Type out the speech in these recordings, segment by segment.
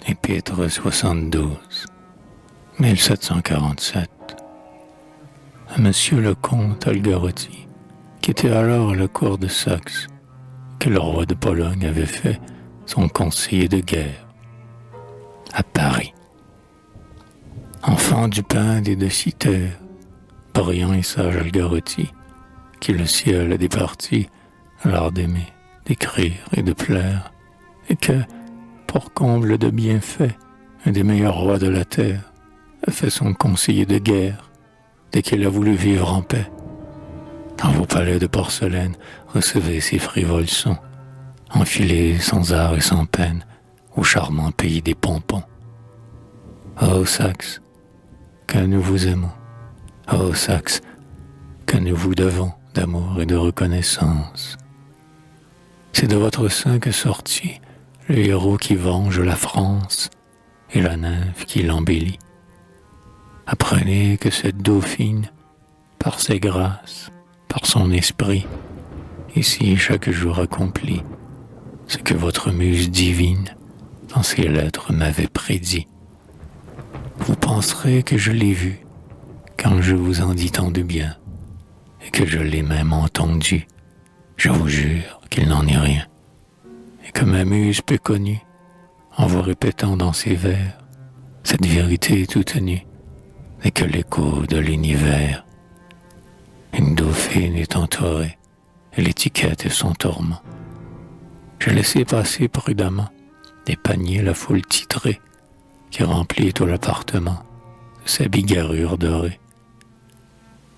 Épître 72, 1747. À Monsieur le comte Algarotti, qui était alors à la cour de Saxe, que le roi de Pologne avait fait son conseiller de guerre, à Paris. Enfant du pain et de Citer, brillant et sage Algarotti, qui le ciel a départi à l'art d'aimer, d'écrire et de plaire, et que, pour comble de bienfaits, un des meilleurs rois de la terre a fait son conseiller de guerre dès qu'il a voulu vivre en paix. Dans vos palais de porcelaine, recevez ces frivoles sons, enfilés sans art et sans peine au charmant pays des pompons. Ô Saxe, que nous vous aimons, ô Saxe, que nous vous devons d'amour et de reconnaissance. C'est de votre sein que sortit le héros qui venge la France et la nymphe qui l'embellit. Apprenez que cette dauphine, par ses grâces, par son esprit, ici chaque jour accomplit ce que votre muse divine dans ses lettres m'avait prédit. Vous penserez que je l'ai vue quand je vous en dis tant de bien, et que je l'ai même entendu. Je vous jure qu'il n'en est rien, et que ma muse peu connue, en vous répétant dans ses vers cette vérité toute nue, n'est que l'écho de l'univers. Une dauphine est entourée, et l'étiquette est son tourment. Je laissai passer prudemment des paniers la foule titrée qui remplit tout l'appartement de sa bigarrure dorée.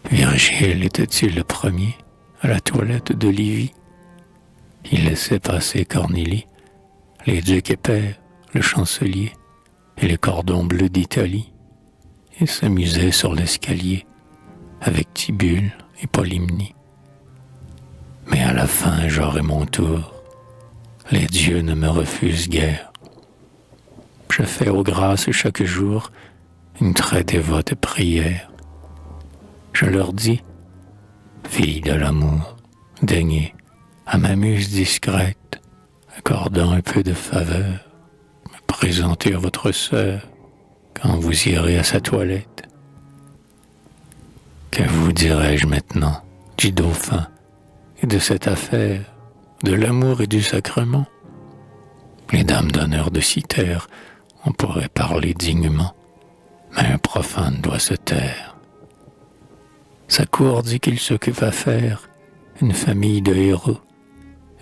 Virgile était-il le premier à la toilette de Livy? Il laissait passer Cornélie, les ducs et pairs, le chancelier et les cordons bleus d'Italie, et s'amusait sur l'escalier avec Tibulle et Polymnie. Mais à la fin j'aurai mon tour, les dieux ne me refusent guère. Je fais aux grâces chaque jour une très dévote prière. Je leur dis, filles de l'amour, daignez, à ma muse discrète, accordant un peu de faveur, me présenter à votre sœur quand vous irez à sa toilette. Que vous dirai-je maintenant du dauphin et de cette affaire, de l'amour et du sacrement? Les dames d'honneur de Citer, on pourrait parler dignement, mais un profane doit se taire. Sa cour dit qu'il s'occupe à faire une famille de héros,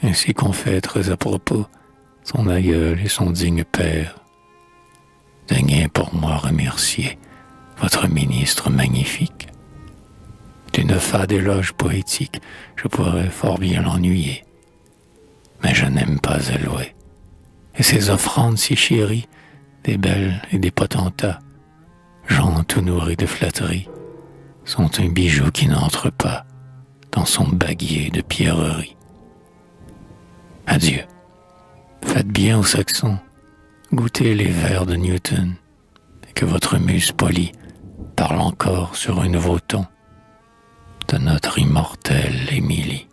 ainsi qu'on fait très à propos son aïeul et son digne père. Daignez pour moi remercier votre ministre magnifique. D'une fade éloge poétique, je pourrais fort bien l'ennuyer, mais je n'aime pas à louer. Et ces offrandes si chéries, des belles et des potentats, gens tout nourris de flatterie, sont un bijou qui n'entre pas dans son baguier de pierreries. Adieu. Faites bien aux Saxons, goûtez les vers de Newton, et que votre muse polie parle encore sur un nouveau ton de notre immortelle Émilie.